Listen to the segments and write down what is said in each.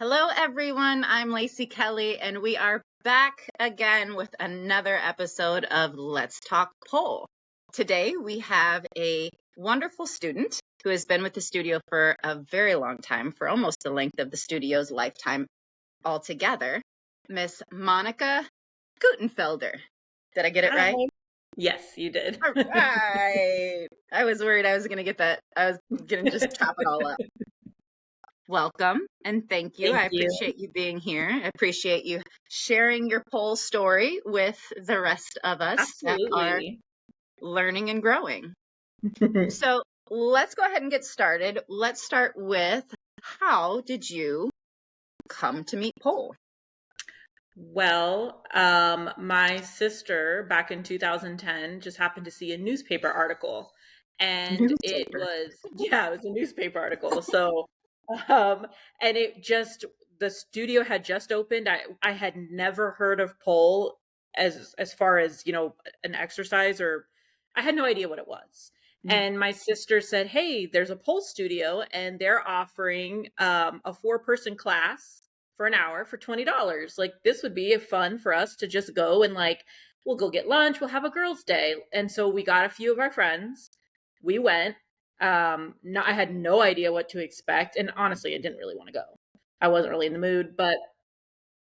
Hello, everyone. I'm Lacey Kelly, and we are back again with another episode of Let's Talk Pole. Today, we have a wonderful student who has been with the studio for a very long time, for almost the length of the studio's lifetime altogether, Miss Monica Guttenfelder. Did I get it right? Hi. Yes, you did. All right. I was worried I was going to get that. I was going to just chop it all up. Welcome and thank you. Thank I you. appreciate you being here. I appreciate you sharing your pole story with the rest of us that are Absolutely. learning and growing. So let's go ahead and get started. Let's start with, how did you come to meet pole? Well, my sister back in 2010 just happened to see a newspaper article, and it Newspaper. was a newspaper article. So, um, and the studio had just opened. I had never heard of pole as far as, an exercise, or I had no idea what it was. And my sister said, "Hey, there's a pole studio, and they're offering a 4-person class for an hour for $20. Like, this would be fun for us to just go and, like, we'll go get lunch, we'll have a girls' day." And so we got a few of our friends. We went. No, I had no idea what to expect, and honestly, I didn't really want to go. I wasn't really in the mood, but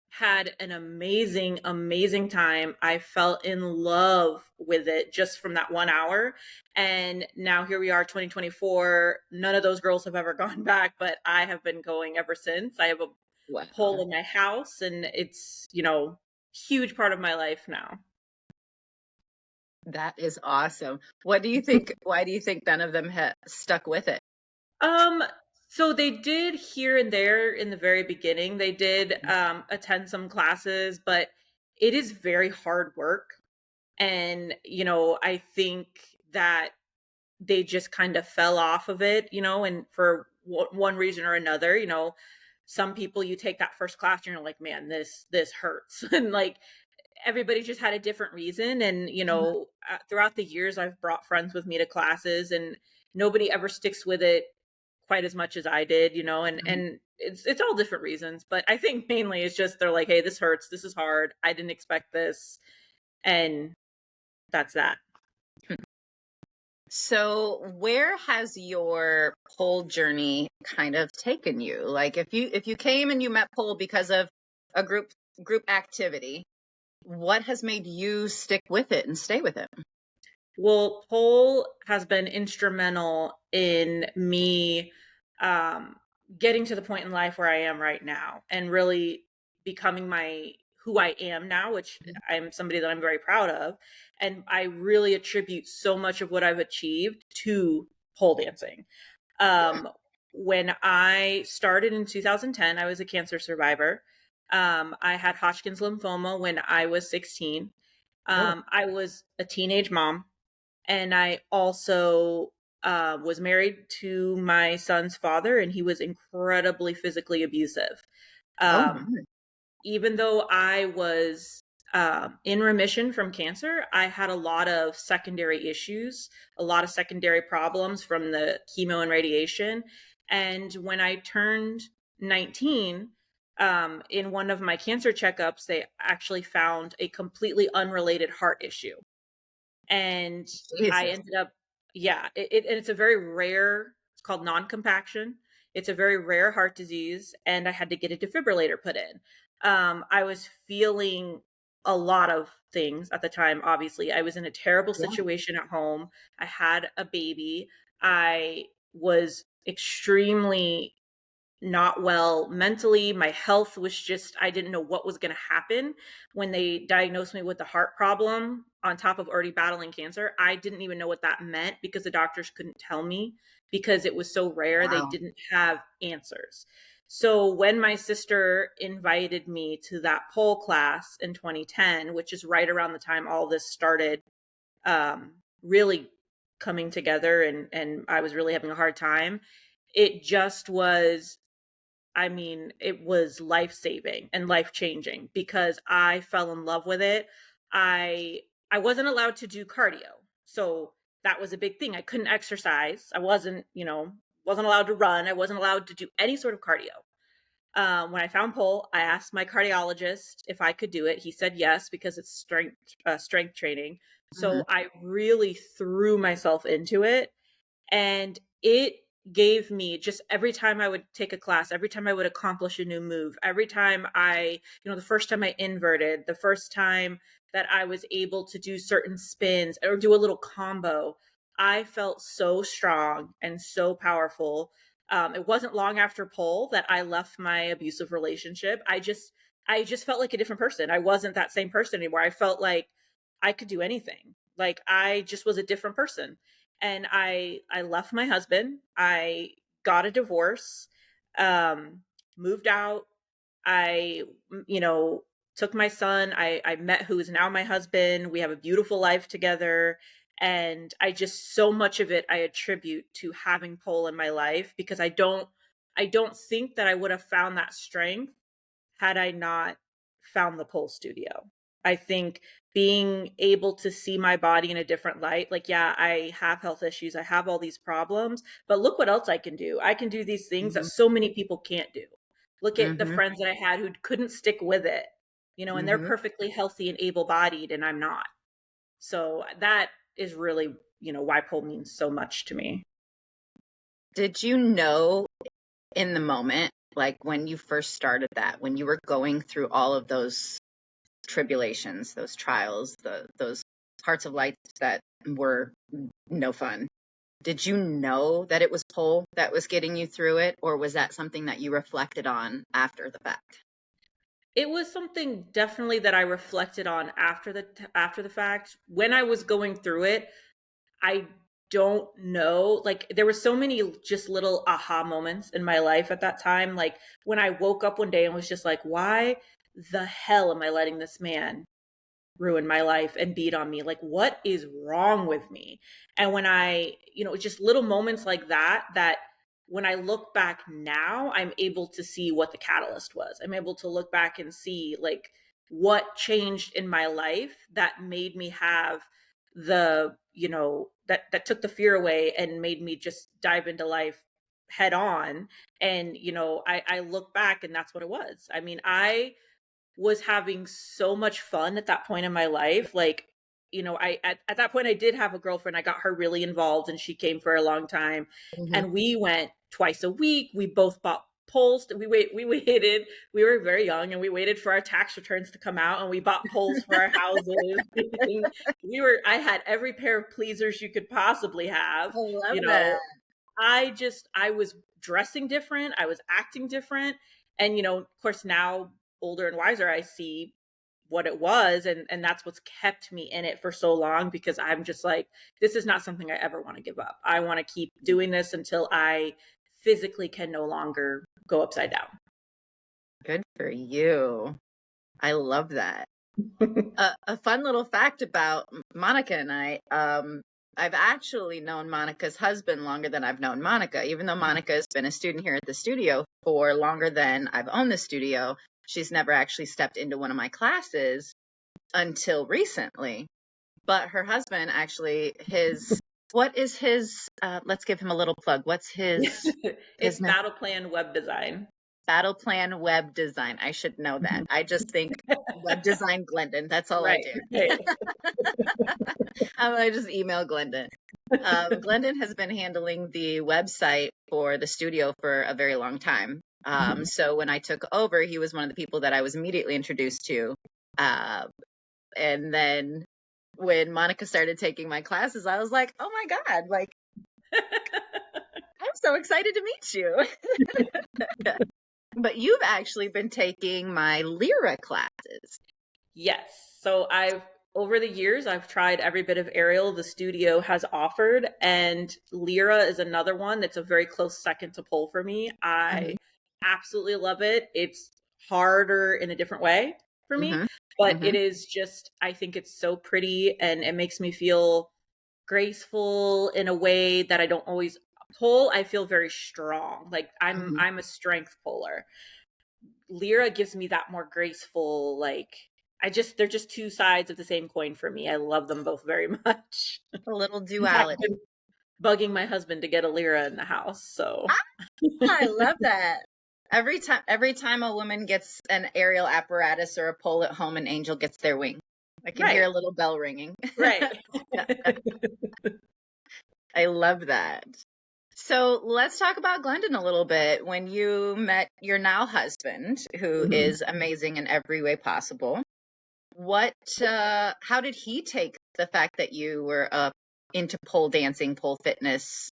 had an amazing, amazing time. I fell in love with it just from that 1 hour. And now here we are, 2024. None of those girls have ever gone back, but I have been going ever since. I have a Wow, pole in my house, and it's, huge part of my life now. that is awesome. What do you think? Why do you think none of them stuck with it? Um, so they did here and there in the very beginning. They did attend some classes, but it is very hard work. And, I think that they just kind of fell off of it, and for one reason or another, some people, you take that first class and you're like, man, this hurts. And like, everybody just had a different reason. And, throughout the years, I've brought friends with me to classes, and nobody ever sticks with it quite as much as I did, and it's all different reasons. But I think mainly it's just, they're like, hey, this hurts. This is hard. I didn't expect this. And that's that. So, where has your pole journey kind of taken you? Like, if you came and you met pole because of a group activity, what has made you stick with it and stay with it? Well, pole has been instrumental in me um, getting to the point in life where I am right now, and really becoming who I am now, which I'm somebody that I'm very proud of. And I really attribute so much of what I've achieved to pole dancing. Yeah. When I started in 2010, I was a cancer survivor. I had Hodgkin's lymphoma when I was 16. Oh, I was a teenage mom, and I also was married to my son's father, and he was incredibly physically abusive. oh my. Um, Even though I was in remission from cancer, I had a lot of secondary issues, a lot of secondary problems from the chemo and radiation. And when I turned 19, in one of my cancer checkups, they actually found a completely unrelated heart issue. And I Jesus. ended up, yeah, and it's a very rare, it's called non-compaction. It's a very rare heart disease, and I had to get a defibrillator put in. I was feeling a lot of things at the time. Obviously, I was in a terrible Yeah. situation at home. I had a baby. I was extremely not well mentally. My health was just, I didn't know what was going to happen when they diagnosed me with the heart problem on top of already battling cancer. I didn't even know what that meant because the doctors couldn't tell me, because it was so rare. They Wow. didn't have answers. So when my sister invited me to that pole class in 2010, which is right around the time all this started really coming together, and I was really having a hard time, it just was, I mean, it was life-saving and life-changing because I fell in love with it. I wasn't allowed to do cardio. So that was a big thing. I couldn't exercise. I wasn't allowed to run. I wasn't allowed to do any sort of cardio. When I found pole, I asked my cardiologist if I could do it. He said yes because it's strength training. Mhm. So I really threw myself into it, and it gave me, just every time I would take a class, every time I would accomplish a new move, every time the first time I inverted, the first time that I was able to do certain spins or do a little combo, I felt so strong and so powerful. It wasn't long after pole that I left my abusive relationship. I just felt like a different person. I wasn't that same person anymore. I felt like I could do anything. Like I just was a different person. And I left my husband. I got a divorce, um, moved out. I, took my son. I met who is now my husband. We have a beautiful life together. And I just, so much of it I attribute to having pole in my life, because I don't think that I would have found that strength had I not found the pole studio. I think being able to see my body in a different light, like, yeah, I have health issues, I have all these problems, but look what else I can do. I can do these things that Mhm. so many people can't do. Look at the Mhm. friends that I had who couldn't stick with it, and they're Mhm. perfectly healthy and able bodied, and I'm not. So that is really, why pole means so much to me. Did you know in the moment, like when you first started that, when you were going through all of those tribulations, those trials, those parts of life that were no fun, did you know that it was pole that was getting you through it, or was that something that you reflected on after the fact? It was something definitely that I reflected on after the fact. When I was going through it, I don't know. Like, there were so many just little aha moments in my life at that time. Like, when I woke up one day and was just like, why the hell am I letting this man ruin my life and beat on me? Like, what is wrong with me? And when just little moments like that when I look back now, I'm able to see what the catalyst was. I'm able to look back and see, like, what changed in my life that made me have that took the fear away and made me just dive into life head on. And I look back, and that's what it was. I mean, I was having so much fun at that point in my life. Like, at that point I did have a girlfriend. I got her really involved, and she came for a long time. Hmm. And we went twice a week. We both bought poles. We waited. We were very young, and we waited for our tax returns to come out, and we bought poles for our houses. I had every pair of pleasers you could possibly have, I love you that. know. I was dressing different, I was acting different. And of course, now, older and wiser, I see what it was, and that's what's kept me in it for so long, because I'm just like, this is not something I ever want to give up. I want to keep doing this until I physically can no longer go upside down. Good for you. I love that. A fun little fact about Monica and I've actually known Monica's husband longer than I've known Monica. Even though Monica has been a student here at the studio for longer than I've owned the studio, she's never actually stepped into one of my classes until recently. But her husband actually, what is his, let's give him a little plug. What's his It's business? Battle Plan Web Design. Battle Plan Web Design. I should know that. Mhm. I just think web design Glendon. That's all I Right, do. right. I just email Glendon. Glendon has been handling the website for the studio for a very long time. Mhm. So when I took over, he was one of the people that I was immediately introduced to. Uh, and then when Monica started taking my classes, I was like, oh my God, like, I'm so excited to meet you. But you've actually been taking my Lyra classes. Yes. So over the years, I've tried every bit of aerial the studio has offered, and Lyra is another one that's a very close second to pole for me. Hmm. I absolutely love it. It's harder in a different way for me, Hmm. but Hmm. it is just, I think it's so pretty, and it makes me feel graceful in a way that I don't always pole. I feel very strong. Like, I'm Hmm. I'm a strength polar. Lyra gives me that more graceful, like, they're just two sides of the same coin for me. I love them both very much. A little In fact, I've duality. been bugging my husband to get a Lyra in the house. So Ah, I love that. Every time a woman gets an aerial apparatus or a pole at home, an angel gets their wing. I can hear Right. a little bell ringing. Right. I love that. So let's talk about Glendon a little bit. When you met your now husband, who Mhm. is amazing in every way possible, how did he take the fact that you were into pole dancing, pole fitness?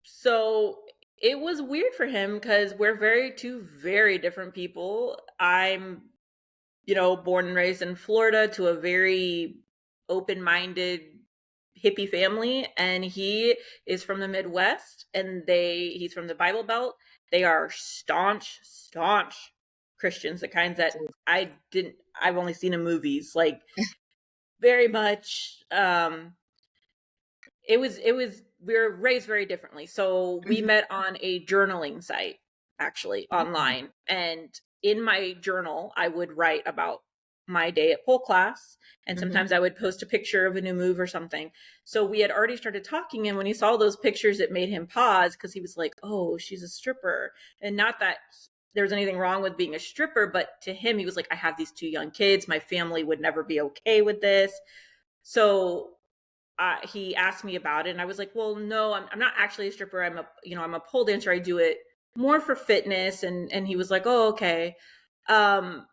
So it was weird for him because we're two very different people. I'm, born and raised in Florida to a very open-minded hippie family, and he is from the Midwest, and he's from the Bible Belt. They are staunch Christians, the kinds that I've only seen in movies, like very much. It was we were raised very differently. So we Mhm. met on a journaling site, actually online, and in my journal I would write about my day at pole class, and Mhm. sometimes I would post a picture of a new move or something. So we had already started talking, and when he saw those pictures it made him pause, because he was like, oh, she's a stripper. And not that there was anything wrong with being a stripper, but to him he was like, I have these two young kids, my family would never be okay with this. So he asked me about it, and I was like, well, no, I'm not actually a stripper. I'm a pole dancer. I do it more for fitness. And he was like, oh, okay. Um,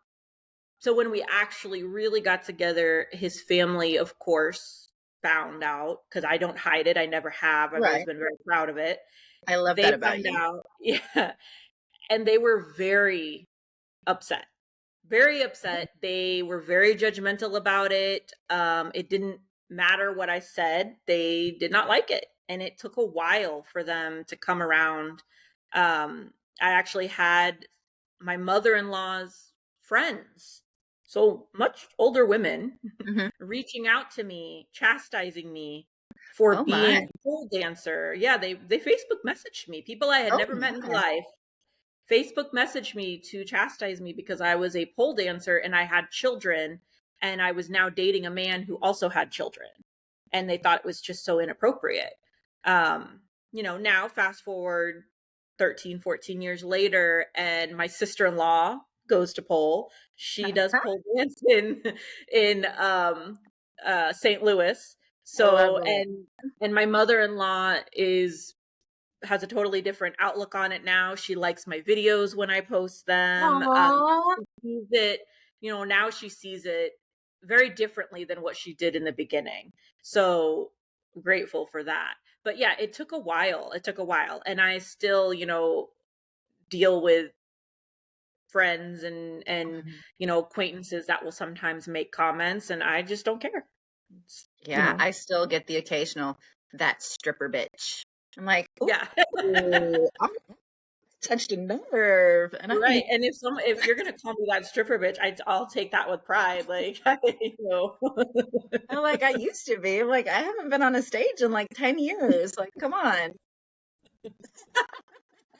so when we actually really got together, his family, of course, found out, because I don't hide it. I never have. I've always Right. been very proud of it. I love that They about found you. out, yeah, and they were very upset. Very upset. They were very judgmental about it. It didn't matter what I said. They did not like it. And it took a while for them to come around. I actually had my mother-in-law's friends, so much older women, Hmm. reaching out to me, chastising me for Oh being my. a pole dancer. Yeah, they Facebook messaged me. People I had Oh never met in my. life Facebook messaged me to chastise me because I was a pole dancer and I had children, and I was now dating a man who also had children. And they thought it was just so inappropriate. Now fast forward 13, 14 years later, and my sister-in-law goes to pole. She does pole dance in St. Louis. I love So it. and my mother-in-law has a totally different outlook on it now. She likes my videos when I post them. Aww. She sees it, now she sees it very differently than what she did in the beginning. So grateful for that. But yeah, it took a while. It took a while. And I still, deal with friends and Mhm. acquaintances that will sometimes make comments, and I just don't care. It's, Yeah, I still get the occasional that stripper bitch. I'm like, yeah. ooh, I touched a nerve, and I Right, need. and if you're gonna call me that stripper bitch, I'll take that with pride, like, I'm like, I used to be. I'm like, I haven't been on a stage in like 10 years. Like, come on.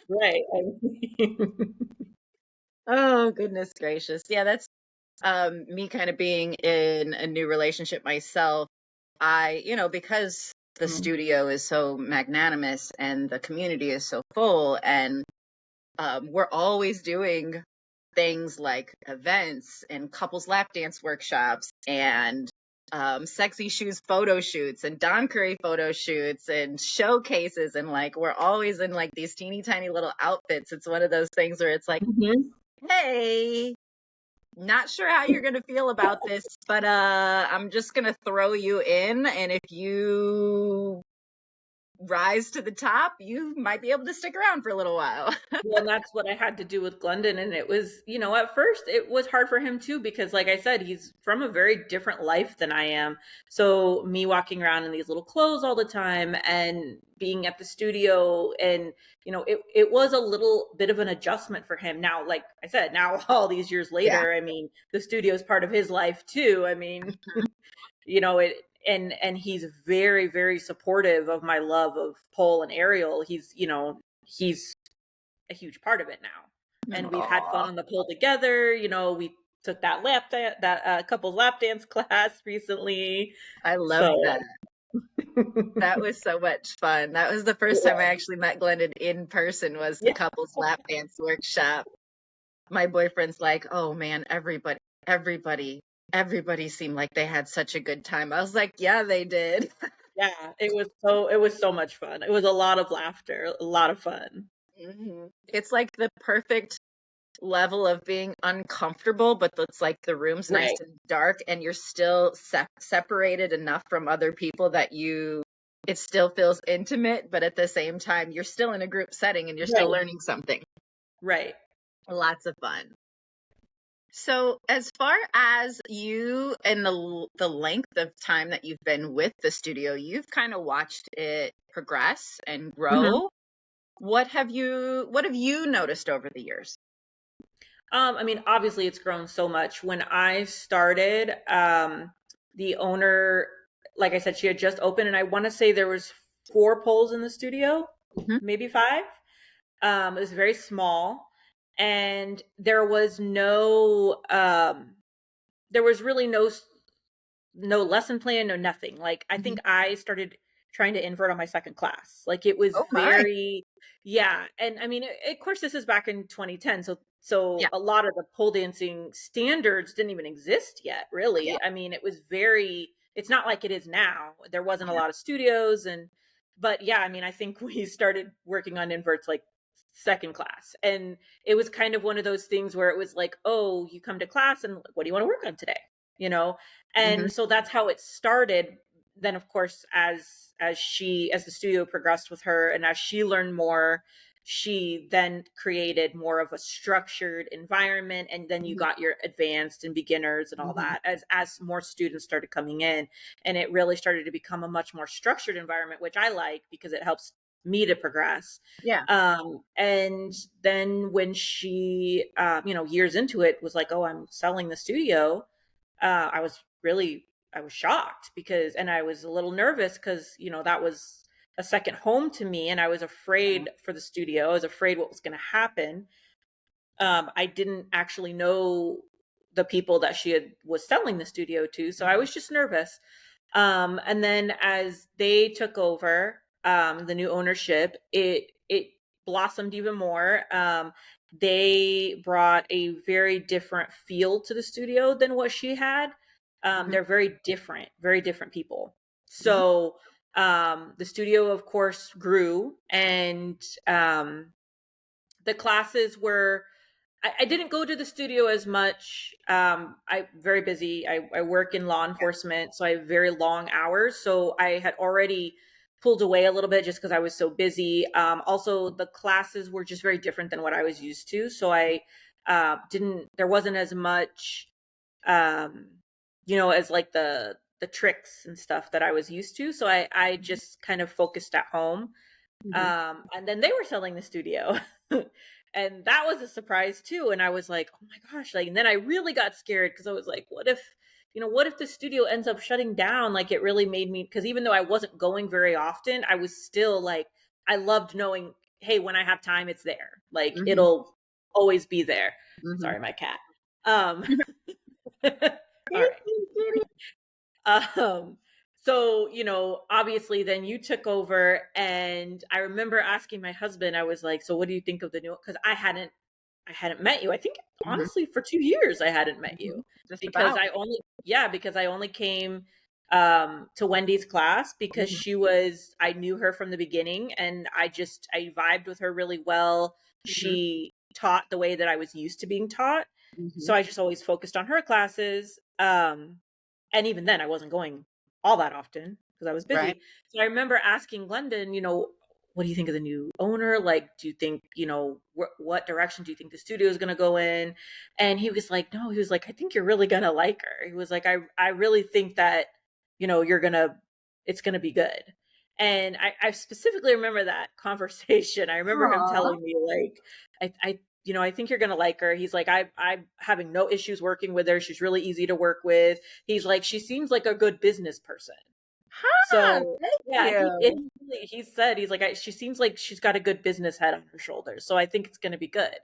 right, Oh, goodness gracious. Yeah, that's me kind of being in a new relationship myself. Because the Mhm, studio is so magnanimous and the community is so full, and we're always doing things like events and couples lap dance workshops and sexy shoes photo shoots and Don Curry photo shoots and showcases, and like we're always in like these teeny tiny little outfits. It's one of those things where it's like, mhm. hey, not sure how you're gonna feel about this, but I'm just gonna throw you in, and if you rise to the top, you might be able to stick around for a little while. Well, and that's what I had to do with Glendon, and it was, at first it was hard for him too, because like I said, he's from a very different life than I am. So me walking around in these little clothes all the time and being at the studio, and it was a little bit of an adjustment for him. Now, like I said, now all these years Yeah. later, I mean, the studio is part of his life too. I mean, it and he's very, very supportive of my love of pole and aerial. He's a huge part of it now. And we've had fun Aw, on the pole together. We took that couples lap dance class recently. I love So that. That was so much fun. That was the first time I actually met Glendon in person, was the Yeah. couples lap dance workshop. My boyfriend's like, "Oh man, everybody, everybody seemed like they had such a good time." I was like, "Yeah, they did." Yeah, it was so much fun. It was a lot of laughter, a lot of fun. It's like the perfect level of being uncomfortable, but it's like the room's nice Right, and dark, and you're still separated enough from other people that it still feels intimate, but at the same time, you're still in a group setting and you're still right, learning something. right. Lots of fun. So, as far as you and the length of time that you've been with the studio, you've kind of watched it progress and Mhm. grow. What have you noticed over the years? I mean, obviously it's grown so much. When I started, the owner, like I said, she had just opened, and I want to say there was 4 poles in the studio, Hmm. maybe 5. It was very small, and there was really no lesson plan, no nothing. Like, I Hmm. think I started trying to invert on my second class. Like, it was Oh my. very, yeah. And I mean, of course, this is back in 2010. So, Yeah. a lot of the pole dancing standards didn't even exist yet, Yeah. really. I mean, it's not like it is now. There wasn't a lot of studios. But yeah, I mean, I think we started working on inverts like second class. And it was kind of one of those things where it was like, oh, you come to class and what do you want to work on today? You know? Hmm. And so that's how it started. Then of course, as the studio progressed with her and as she learned more, she then created more of a structured environment, and then you Hmm. got your advanced and beginners and all Hmm. that as more students started coming in, and it really started to become a much more structured environment, which I like because it helps me to progress. Yeah. And then when she years into it was like, oh, I'm selling the studio, I was really I was shocked because, and I was a little nervous because that was a second home to me, and I was afraid for the studio. I was afraid what was going to happen. I didn't actually know the people that was selling the studio to, so I Hmm. was just nervous. And then as they took over, the new ownership, it blossomed even more. They brought a very different feel to the studio than what she had. Hmm. They're very different people. Hmm. So the studio, of course, grew, and the classes were. I didn't go to the studio as much. I'm very busy. I work in law enforcement, so I have very long hours. So I had already pulled away a little bit just because I was so busy. Also, the classes were just very different than what I was used to. So I didn't. There wasn't as much, um, as like the tricks and stuff that I was used to. So I just kind of focused at home, Hmm. and then they were selling the studio. And that was a surprise too. And I was like, oh my gosh. Like, and then I really got scared because I was like, what if the studio ends up shutting down? Like, it really made me, because even though I wasn't going very often, I was still like, I loved knowing, hey, when I have time, it's there. Like, Hmm. it'll always be there. Hmm. Sorry, my cat. Um, all right. Um, so, obviously then you took over, and I remember asking my husband, I was like, so what do you think of the new, because I hadn't met you. I think Hmm. honestly for 2 years I hadn't met Hmm. you Just because about. I only came to Wendy's class because Hmm. I knew her from the beginning, and I vibed with her really well. Hmm. She taught the way that I was used to being taught. Hmm. So I just always focused on her classes. And even then I wasn't going all that often because I was Right. busy. So I remember asking Glendon, what do you think of the new owner? Like, do you think, what direction do you think the studio is going to go in? And he was like, no, he was like, I think you're really going to like her. He was like, I really think that, it's going to be good. And I specifically remember that conversation. I remember him Aw. telling me like, I think you're gonna like her. He's like, I'm having no issues working with her. She's really easy to work with. He's like, she seems like a good business person. Huh, So thank yeah, you. he said, he's like, she seems like she's got a good business head on her shoulders. So I think it's gonna be good.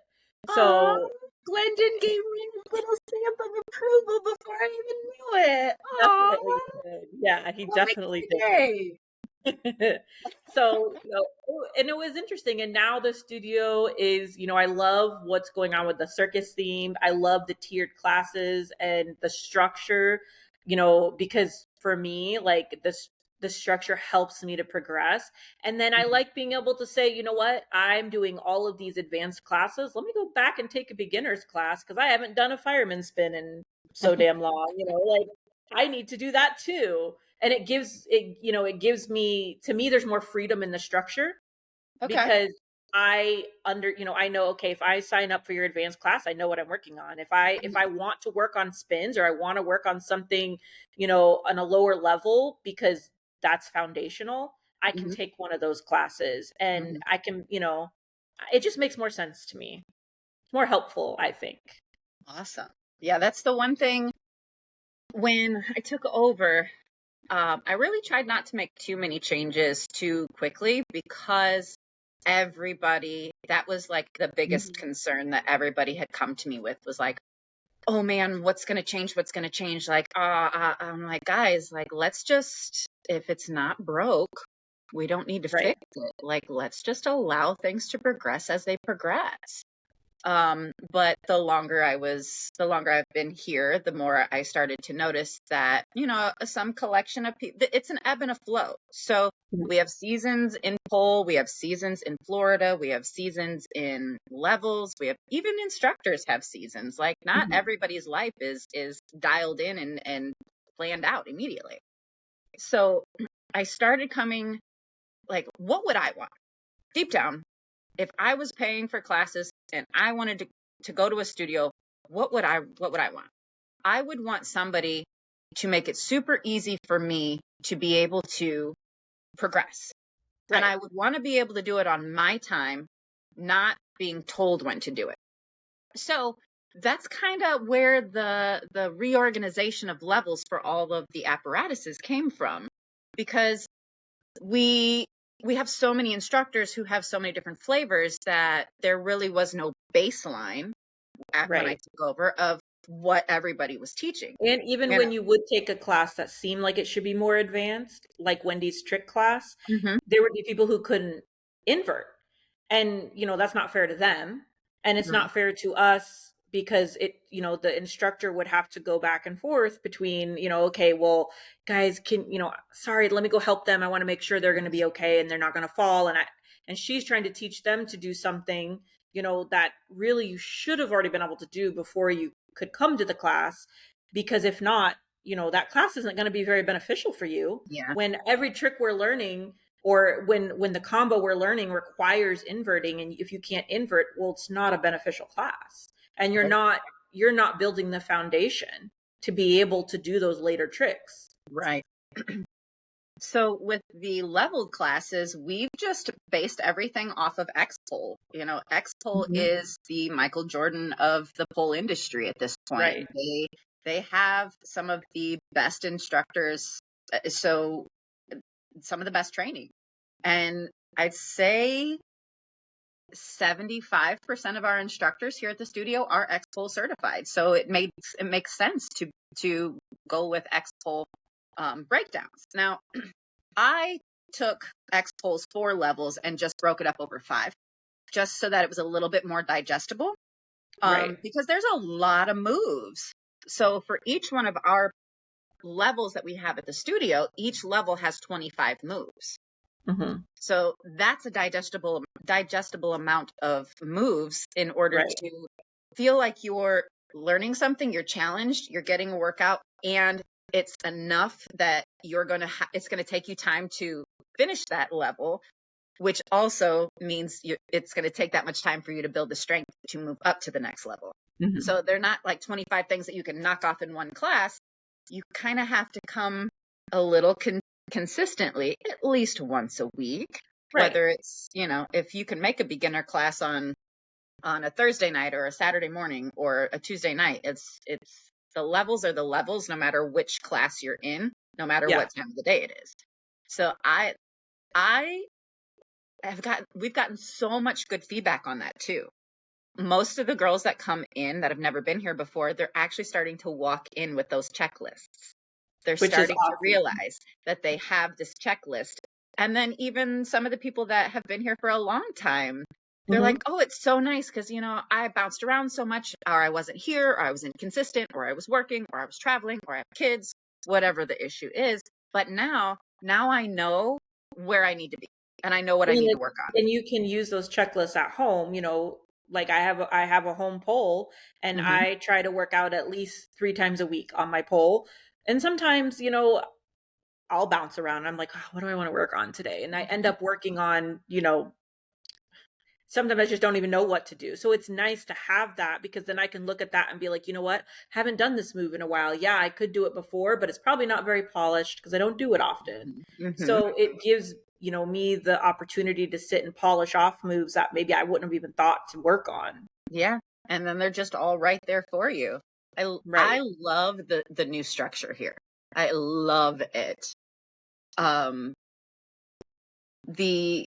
Aw, So Glendon gave me a little stamp of approval before I even knew it. definitely Aw, did. Yeah, he what makes definitely my did. day. So, and it was interesting. And now the studio is, I love what's going on with the circus theme. I love the tiered classes and the structure, because for me, like the structure helps me to progress. And then I like being able to say, you know what, I'm doing all of these advanced classes. Let me go back and take a beginner's class because I haven't done a fireman spin in so damn long, like I need to do that too. And it gives me, to me, there's more freedom in the structure Okay. because I know, okay, if I sign up for your advanced class, I know what I'm working on. If I want to work on spins, or I want to work on something, on a lower level, because that's foundational, I can Hmm. take one of those classes, and Hmm. I can, it just makes more sense to me. It's more helpful, I think. Awesome. Yeah, that's the one thing when I took over. I really tried not to make too many changes too quickly because that was like the biggest Mhm. concern that everybody had come to me with was like, oh man, what's going to change? What's going to change? Like, I'm like, guys, like, let's just, if it's not broke, we don't need to Right. fix it. Like, let's just allow things to progress as they progress. But the longer I've been here, the more I started to notice that, some collection of people, it's an ebb and a flow. So Mhm. we have seasons in pole, we have seasons in Florida, we have seasons in levels, we have even instructors have seasons. Like not Mhm. everybody's life is dialed in and planned out immediately. So I started coming like, what would I want? Deep down, if I was paying for classes and I wanted to go to a studio, what would I want? I would want somebody to make it super easy for me to be able to progress. And Right. I would want to be able to do it on my time, not being told when to do it. So that's kind of where the reorganization of levels for all of the apparatuses came from, because we we have so many instructors who have so many different flavors that there really was no baseline when I Right. took over of what everybody was teaching. And even And when you would take a class that seemed like it should be more advanced, like Wendy's trick class, mhm, there would be people who couldn't invert. And, that's not fair to them. And it's right, not fair to us because the instructor would have to go back and forth between, okay, well, guys, sorry, let me go help them. I want to make sure they're going to be okay and they're not going to fall. And she's trying to teach them to do something, that really you should have already been able to do before you could come to the class, because if not, that class isn't going to be very beneficial for you yeah, when every trick we're learning, or when the combo we're learning requires inverting, and if you can't invert, well, it's not a beneficial class, and you're not building the foundation to be able to do those later tricks. right. So with the leveled classes, we've just based everything off of X-Pole. X-Pole Mhm. is the Michael Jordan of the pole industry at this point. Right. They have some of the best instructors, so some of the best training. And I'd say 75% of our instructors here at the studio are X-Pole certified. So it makes sense to go with X-Pole breakdowns. Now, I took X-Pole's 4 levels and just broke it up over 5, just so that it was a little bit more digestible. Right. Because there's a lot of moves. So for each one of our levels that we have at the studio, each level has 25 moves. Hmm. So that's a digestible amount of moves in order Right. to feel like you're learning something, you're challenged, you're getting a workout, and it's enough that it's going to take you time to finish that level, which also means it's going to take that much time for you to build the strength to move up to the next level. Hmm. So they're not like 25 things that you can knock off in one class. You kind of have to come a little consistently, at least once a week, Right. whether it's, if you can make a beginner class on a Thursday night or a Saturday morning or a Tuesday night, it's the levels are the levels no matter which class you're in, no matter Yeah. what time of the day it is. So I we've gotten so much good feedback on that too. Most of the girls that come in that have never been here before, they're actually starting to walk in with those checklists. They're Which is starting to awesome. realize that they have this checklist And then even some of the people that have been here for a long time, they're like, Mhm. oh, it's so nice because, I bounced around so much, or I wasn't here, or I was inconsistent, or I was working, or I was traveling, or I have kids, whatever the issue is. But now I know where I need to be and I know what I And need to like, work on. and you can use those checklists at home, like I have a home pole, and Hmm. I try to work out at least 3 times a week on my pole. And sometimes, I'll bounce around. I'm like, "Oh, what do I want to work on today?" And I end Hmm. up working on, sometimes I just don't even know what to do. So it's nice to have that, because then I can look at that and be like, you know what? Haven't done this move in a while. Yeah, I could do it before, but it's probably not very polished because I don't do it often. Hmm. So it gives, me the opportunity to sit and polish off moves that maybe I wouldn't have even thought to work on. Yeah. And then they're just all right there for you. I Right. love the new structure here. I love it. Um, the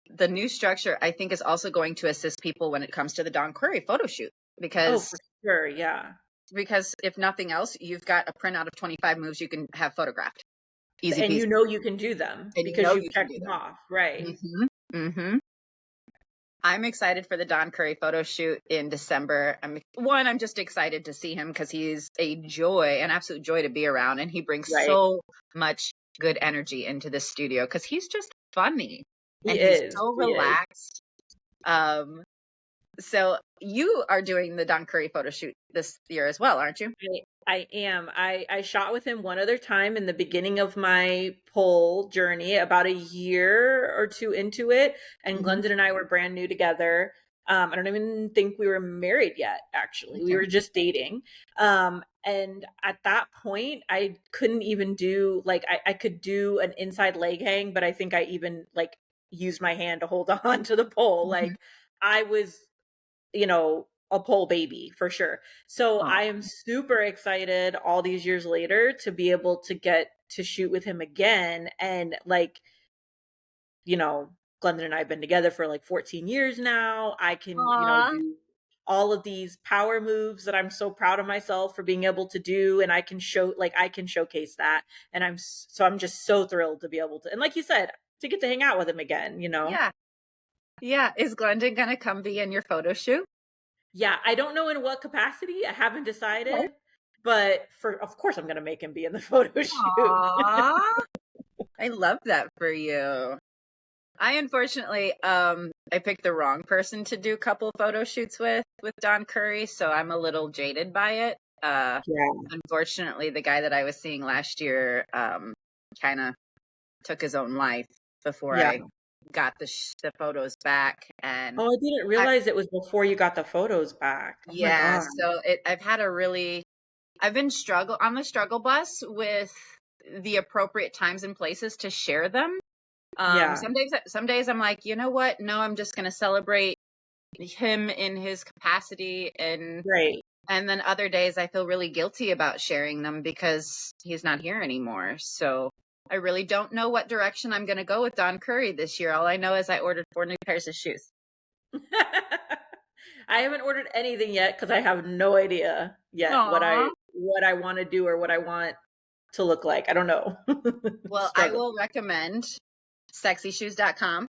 the new structure, I think, is also going to assist people when it comes to the Don Query photo shoot, Oh, because for sure. Yeah. if nothing else, you've got a printout of 25 moves you can have photographed. Easy And peasy. you can do them And because you've you can checked do them them. off. Right. Hmm. I'm excited for the Don Curry photo shoot in December. I'm just excited to see him because he's a joy, an absolute joy to be around, and he brings Right. so much good energy into the studio because he's just funny He and he's is. so He is. relaxed. Um, so you are doing the Don Curry photo shoot this year as well, aren't you? I am. I shot with him one other time in the beginning of my pole journey, about a year or two into it. And Hmm. Glendon and I were brand new together. I don't even think we were married yet, actually. We Okay. were just dating. And at that point, I couldn't even do, like, I could do an inside leg hang, but I think I even like used my hand to hold on to the pole. Hmm. Like, I was, a pole baby for sure. So I Oh, am super excited all these years later to be able to get to shoot with him again. And like, Glendon and I have been together for like 14 years now. I can, aw. do all of these power moves that I'm so proud of myself for being able to do. And I can showcase that. And I'm just so thrilled to be able to, and like you said, to get to hang out with him again. Yeah. Yeah. Is Glendon gonna come be in your photo shoot? Yeah, I don't know in what capacity. I haven't Okay. decided, but of course I'm gonna make him be in the photo shoot. Aw. I love that for you. I unfortunately, I picked the wrong person to do couple photo shoots with Don Curry, so I'm a little jaded by it. Yeah. Unfortunately, the guy that I was seeing last year, kind of took his own life before Yeah. I got the photos back, and Oh, I didn't I realize it was before you got the photos back. Oh my yeah, god. so I've been struggle on the struggle bus with the appropriate times and places to share them. Yeah. Some days I'm like, you know what? No, I'm just going to celebrate him in his capacity, Right. and then other days I feel really guilty about sharing them because he's not here anymore. So I really don't know what direction I'm going to go with Don Curry this year. All I know is I ordered 4 new pairs of shoes. I haven't ordered anything yet because I have no idea yet what Aw. I want to do or what I want to look like. I don't know. Well, I Struggle. will recommend sexyshoes.com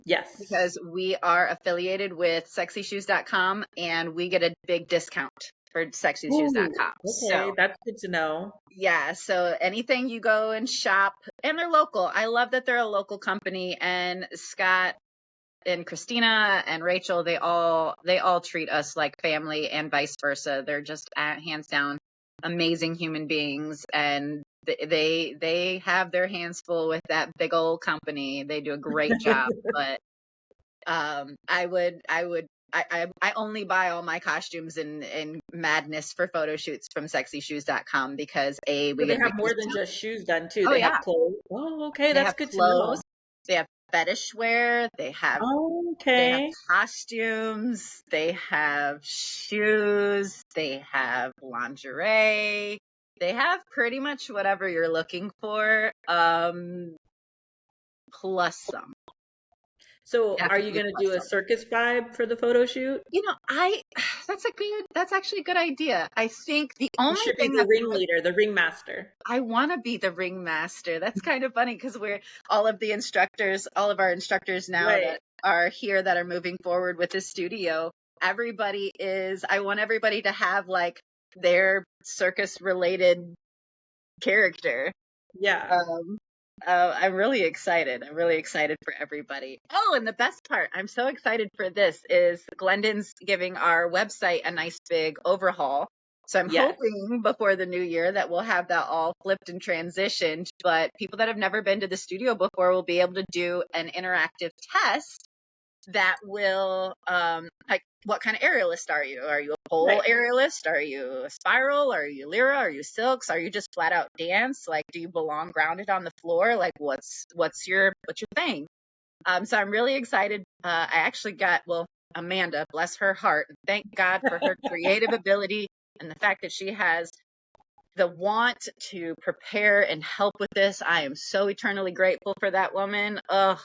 Yes. because we are affiliated with sexyshoes.com and we get a big discount for Ooh, sexyshoes.com. okay, So that's good to know. yeah, so anything you go and shop, and they're local. I love that they're a local company, and Scott and Christina and Rachel, they all treat us like family and vice versa. They're just hands down amazing human beings, and they have their hands full with that big old company. They do a great job, but I only buy all my costumes and madness for photo shoots from sexyshoes.com because we So they get a have big more than discount. just shoes then too. Oh They yeah. have clothes. Oh, okay, They that's have good to clothes, know. they have fetish wear, Oh, they have okay. costumes, they have shoes, they have lingerie, they have pretty much whatever you're looking for, plus some. So That's are a you huge going to do a plus. circus vibe for the photo shoot? I that's actually a good idea. I think the You only should be thing the that ringleader, the ringmaster. I want to be the ringmaster. That's kind of funny because we're all of our instructors now Right. that are here that are moving forward with the studio. I want everybody to have like their circus related character. Yeah. Um, I'm really excited. I'm really excited for everybody. Oh, and the best part, I'm so excited for this is Glendon's giving our website a nice big overhaul. So I'm Yes. hoping before the new year that we'll have that all flipped and transitioned. But people that have never been to the studio before will be able to do an interactive test that will like what kind of aerialist are you? Are you a pole Right. aerialist? Are you a spiral? Are you lyra? Are you silks? Are you just flat out dance? Like, do you belong grounded on the floor? Like, what's your thing? So I'm really excited. I actually got Amanda, bless her heart, thank God for her creative ability and the fact that she has the want to prepare and help with this. I am so eternally grateful for that woman. Ugh,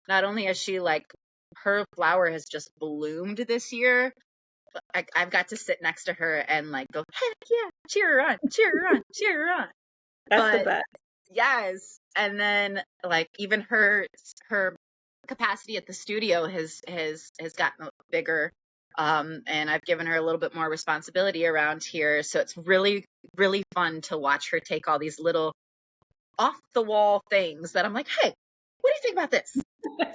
not only has she like her flower has just bloomed this year, I've got to sit next to her and like go, heck yeah, cheer her on, cheer her on, cheer her on. That's the But best. yes, and then like even her capacity at the studio has gotten bigger. And I've given her a little bit more responsibility around here. So it's really, really fun to watch her take all these little off the wall things that I'm like, hey, what do you think about this?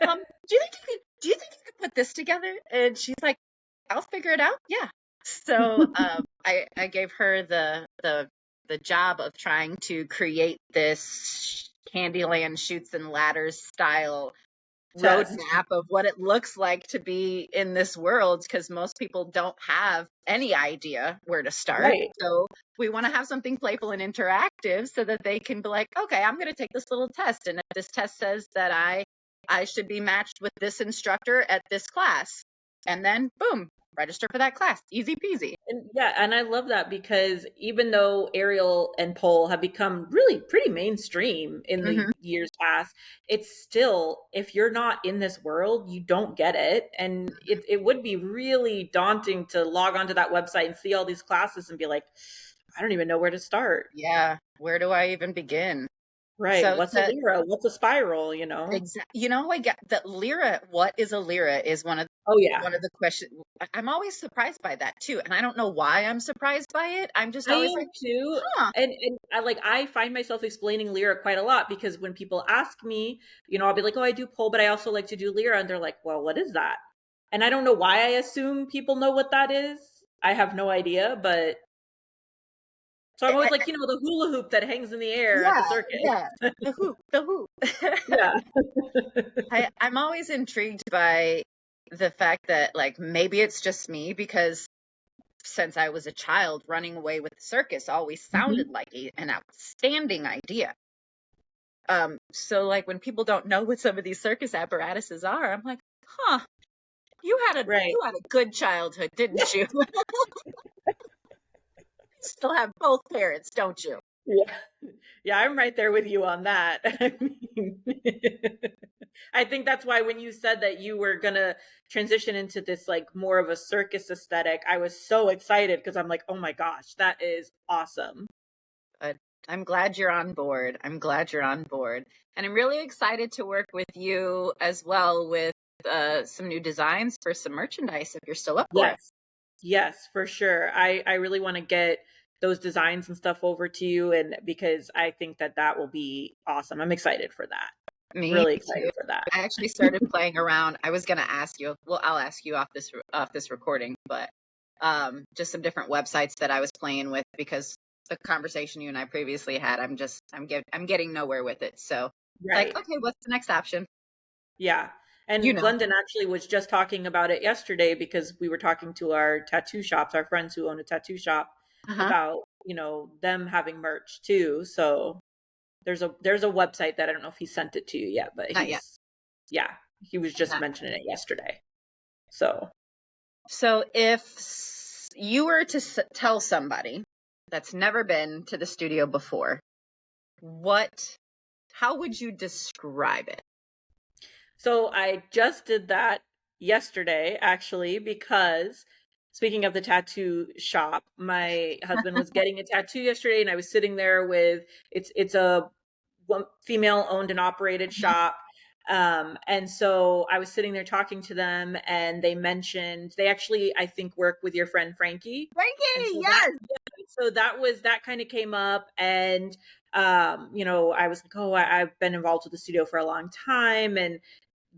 Um, do you think you could put this together? And she's like, I'll figure it out. Yeah. So I gave her the job of trying to create this Candyland Shoots and Ladders style Test. roadmap of what it looks like to be in this world because most people don't have any idea where to start. Right. So we want to have something playful and interactive so that they can be like, okay, I'm going to take this little test. And if this test says that I should be matched with this instructor at this class, and then boom, register for that class. Easy peasy. And yeah, and I love that because even though aerial and pole have become really pretty mainstream in the Hmm. years past, it's still, if you're not in this world, you don't get it. And it would be really daunting to log onto that website and see all these classes and be like, I don't even know where to start. Yeah. Where do I even begin? Right. So What's a lyra? What's a spiral? You know? I get that lyra. What is a lyra is Oh, yeah. one of the questions. I'm always surprised by that too, and I don't know why I'm surprised by it. I'm just I always am like, too. huh. And I find myself explaining lyra quite a lot because when people ask me, I'll be like, oh, I do pole, but I also like to do lyra. And they're like, well, what is that? And I don't know why I assume people know what that is. I have no idea, but so I'm always like, the hula hoop that hangs in the air at the Yeah, circus. yeah. The hoop. Yeah. I'm always intrigued by the fact that like maybe it's just me because since I was a child, running away with the circus always sounded Mhm. like an outstanding idea. So like when people don't know what some of these circus apparatuses are, I'm like, huh, Right. you had a good childhood, didn't you? Still have both parents, don't you? Yeah. Yeah, I'm right there with you on that. I mean, I think that's why when you said that you were gonna transition into this like more of a circus aesthetic, I was so excited because I'm like, oh my gosh, that is awesome. But I'm glad you're on board. I'm glad you're on board. And I'm really excited to work with you as well with some new designs for some merchandise if you're still up for it. Yes. Yes, for sure. I really want to get those designs and stuff over to you, and because I think that that will be awesome. I'm excited for that. Me Really too. excited for that. I actually started playing around. I was going to ask you, well, I'll ask you off this recording, but just some different websites that I was playing with because the conversation you and I previously had, I'm getting nowhere with it. So it's like, Right. okay, what's the next option? Yeah. You And know. Glendon actually was just talking about it yesterday because we were talking to our tattoo shops, our friends who own a tattoo shop, Uh-huh. about, them having merch too. So there's a website that I don't know if he sent it to you yet, but Not yet. yeah, he was just Not mentioning it yesterday. So, So if you were to tell somebody that's never been to the studio before, what how would you describe it? So I just did that yesterday, actually, because speaking of the tattoo shop, my husband was getting a tattoo yesterday, and I was sitting there with it's a female owned and operated shop. And so I was sitting there talking to them, and they mentioned they actually, I think, work with your friend Frankie. And Frankie, so that, yes. yeah, so that kind of came up. And I was like, oh, I've been involved with the studio for a long time. And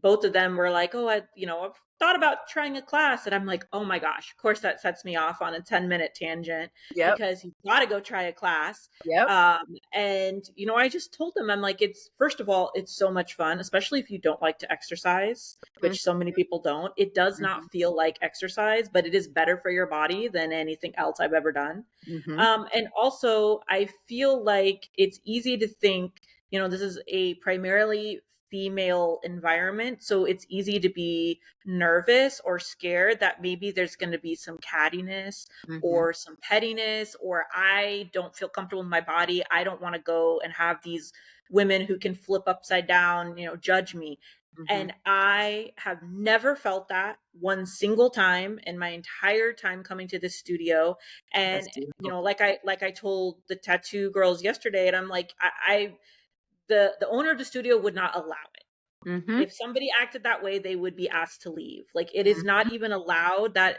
both of them were like, oh, I've thought about trying a class. And I'm like, oh my gosh, of course that sets me off on a 10-minute tangent Yep. because you've got to go try a class. Yep. And I just told them, I'm like, it's, first of all, it's so much fun, especially if you don't like to exercise, which so many people don't. It does not Mm-hmm. feel like exercise, but it is better for your body than anything else I've ever done. Mm-hmm. And also, I feel like it's easy to think, this is a primarily female environment. So it's easy to be nervous or scared that maybe there's going to be some cattiness Mm-hmm. or some pettiness, or I don't feel comfortable in my body. I don't want to go and have these women who can flip upside down, judge me. Mm-hmm. And I have never felt that one single time in my entire time coming to this studio. That's And beautiful. like I told the tattoo girls yesterday, and I'm like, the owner of the studio would not allow it. Mm-hmm. If somebody acted that way, they would be asked to leave. Like, it is Mm-hmm. not even allowed. That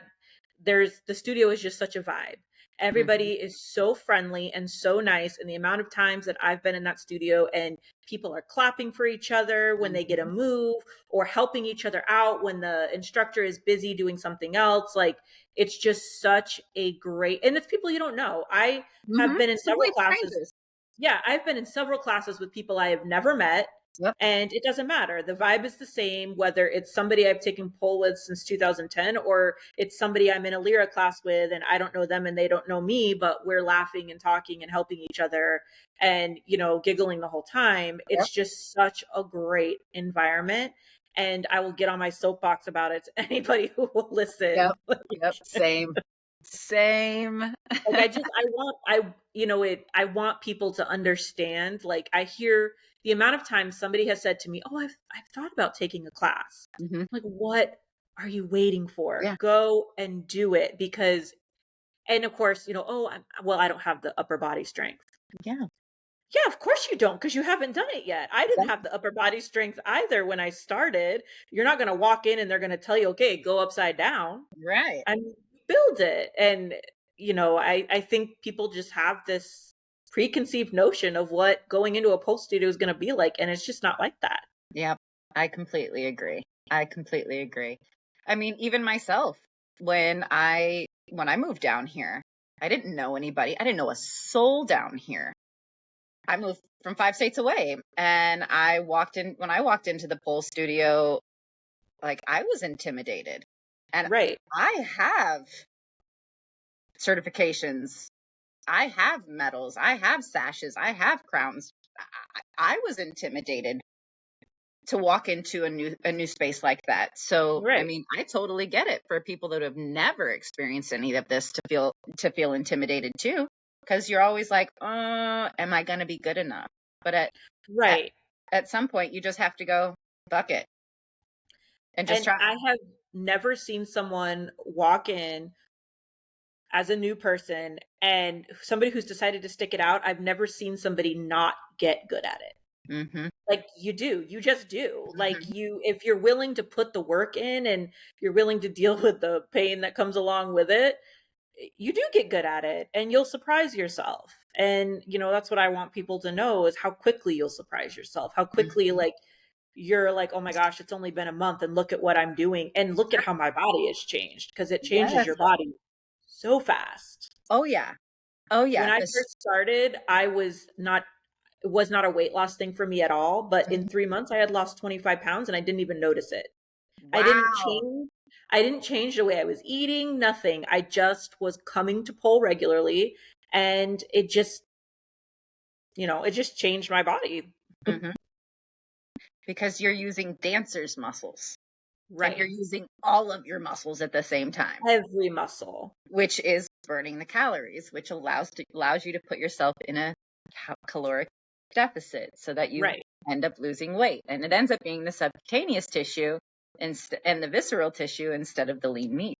the studio is just such a vibe. Mm-hmm. Everybody is so friendly and so nice. And the amount of times that I've been in that studio and people are clapping for each other when they get a Mm-hmm. move, or helping each other out when the instructor is busy doing something else. Like, it's just such a great, and it's people you don't know. I Mm-hmm. have been in several Complete classes. strangers. Yeah, I've been in several classes with people I have never met, Yep. and it doesn't matter. The vibe is the same, whether it's somebody I've taken pole with since 2010, or it's somebody I'm in a Lyra class with and I don't know them and they don't know me, but we're laughing and talking and helping each other and, giggling the whole time. Yep. It's just such a great environment. And I will get on my soapbox about it to anybody who will Yep. listen. Yep. Same. Same. Like, I want people to understand. Like, I hear the amount of times somebody has said to me, oh, I've thought about taking a class. Mm-hmm. I'm like, what are you waiting for? Yeah. Go and do it. Because, and of course, oh, well, I don't have the upper body strength. Yeah. Yeah, of course you don't, because you haven't done it yet. I didn't have Exactly. the upper body strength either when I started. You're not going to walk in and they're going to tell you, okay, go upside down. Right. I mean, build it. And, I think people just have this preconceived notion of what going into a pole studio is going to be like. And it's just not like that. Yep. I completely agree. I completely agree. I mean, even myself, when I moved down here, I didn't know anybody. I didn't know a soul down here. I moved from 5 states away, and when I walked into the pole studio, like, I was intimidated. And Right. I have certifications. I have medals. I have sashes. I have crowns. I was intimidated to walk into a new space like that. So, I Right. mean, I totally get it for people that have never experienced any of this to feel intimidated too, because you're always like, am I going to be good enough? But at Right. at some point, you just have to go, fuck it, and just And try. I have never seen someone walk in as a new person and somebody who's decided to stick it out. I've never seen somebody not get good at it. Mm-hmm. Like, you just do. Like, Mm-hmm. if you're willing to put the work in and you're willing to deal with the pain that comes along with it, you do get good at it and you'll surprise yourself. And that's what I want people to know, is how quickly you'll surprise yourself, how quickly, Mm-hmm. like, you're like, oh my gosh, it's only been a month and look at what I'm doing, and look at how my body has changed, because it changes Yes. your body so fast. Oh yeah. Oh When yeah. I This. first started, it was not a weight loss thing for me at all, but in 3 months I had lost 25 pounds and I didn't even notice it. I didn't Wow. change. I didn't change the way I was eating, nothing. I just was coming to pole regularly, and it just changed my body. Hmm. Because you're using dancer's muscles, and you're Right. using all of your muscles at the same time, Every muscle. which is burning the calories, which allows you to put yourself in a caloric deficit so that you Right. end up losing weight. And it ends up being the subcutaneous tissue and the visceral tissue instead of the lean meat,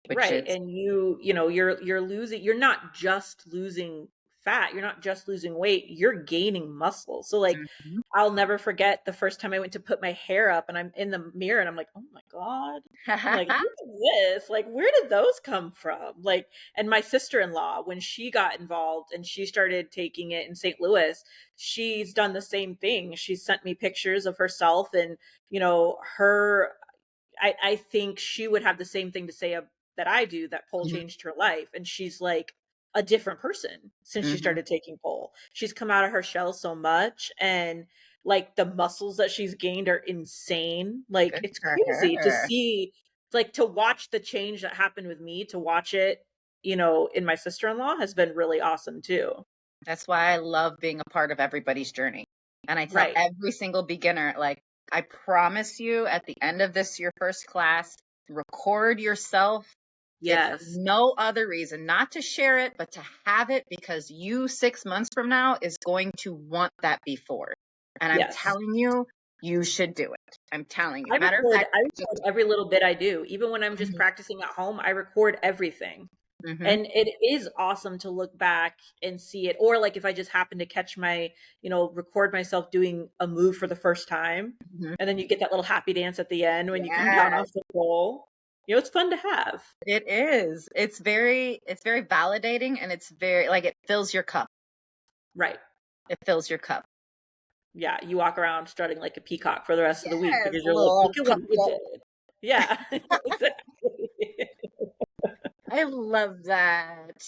which Right. is And you know, you're losing, you're not just losing fat, you're not just losing weight, you're gaining muscle. So like Mhm. I'll never forget the first time I went to put my hair up and I'm in the mirror and I'm like, "Oh my God." I'm like, "Look at this. Like where did those come from?" Like, and my sister-in-law, when she got involved and she started taking it in St. Louis, she's done the same thing. She sent me pictures of herself and, you know, her I think she would have the same thing to say that I do, that pole Mhm. changed her life. And she's like a different person since she Mhm. started taking pole. She's come out of her shell so much. And like the muscles that she's gained are insane. Like Good it's for crazy to her. see, like to watch the change that happened with me, to watch it, you know, in my sister in law has been really awesome too. That's why I love being a part of everybody's journey. And I tell Right. every single beginner, like, I promise you at the end of this, your first class, record yourself, if for Yes. no other reason, not to share it, but to have it because you 6 months from now is going to want that before. And I'm Yes. telling you, you should do it. I'm telling you. Matter of fact, I record just, every little bit I do. Even when I'm just Mhm. practicing at home, I record everything. Mhm. And it is awesome to look back and see it. Or like if I just happen to catch my, you know, record myself doing a move for the first time. Mhm. And then you get that little happy dance at the end when you come down Yes, off the pole. You know, it's fun to have. it is. It's very validating and it's very like it fills your cup. Right. It fills your cup. Yeah. You walk around strutting like a peacock for the rest of the week Yes, because you're like, little look at what you puffed did. Yeah. Exactly. I love that.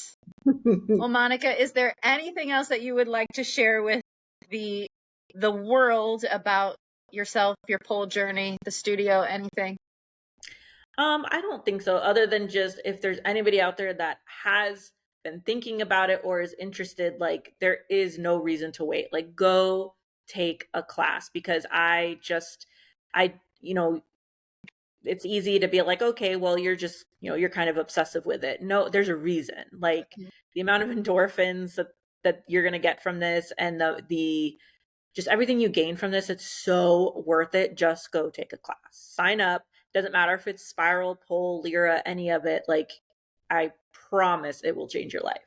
Well, Monica, is there anything else that you would like to share with the the world about yourself, your pole journey, the studio, anything? I don't think so, other than just if there's anybody out there that has been thinking about it or is interested, like there is no reason to wait. Like go take a class because I, you know, it's easy to be like, okay, well, you're just, you know, you're kind of obsessive with it. No, there's a reason. Like the amount of endorphins that you're going to get from this and the just everything you gain from this, it's so worth it. Just go take a class. Sign up. Doesn't matter if it's spiral, pole, lyra, any of it. Like, I promise it will change your life.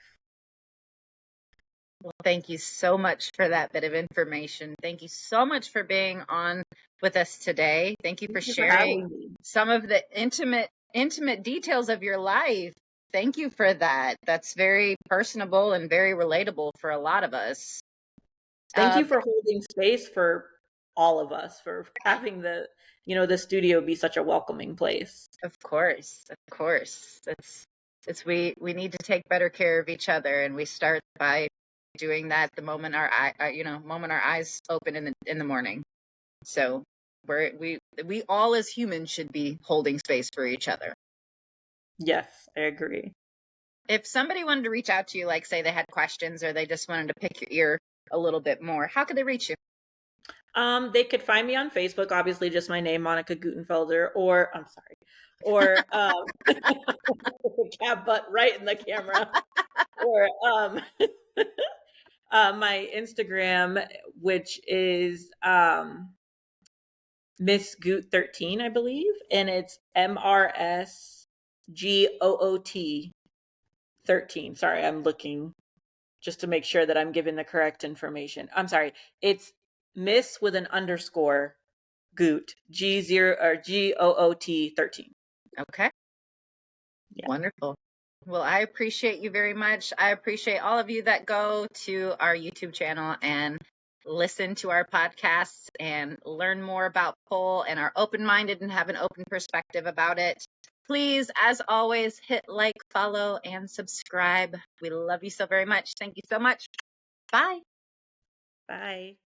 Well, thank you so much for that bit of information. Thank you so much for being on with us today. Thank you for Thank you for sharing having me. some of the intimate details of your life. Thank you for that. That's very personable and very relatable for a lot of us. Thank you Um, for holding space for all of us, for having the, you know, the studio be such a welcoming place. of course, of course. It's we need to take better care of each other, and we start by doing that the moment moment our eyes open in the morning. So we all as humans should be holding space for each other. Yes, I agree. If somebody wanted to reach out to you, like say they had questions or they just wanted to pick your ear a little bit more, how could they reach you? They could find me on Facebook, obviously just my name, Monica Guttenfelder, or I'm sorry, or cat butt right in the camera, or my Instagram, which is Miss Goot 13, I believe, and it's MRSGOOT 13. Sorry, I'm looking just to make sure that I'm giving the correct information. I'm sorry, it's Miss with an underscore Goot G0 or GOOT 13. Okay, Yeah. wonderful. Well, I appreciate you very much. I appreciate all of you that go to our YouTube channel and listen to our podcasts and learn more about pole and are open minded and have an open perspective about it. Please, as always, hit like, follow, and subscribe. We love you so very much. Thank you so much. Bye. Bye.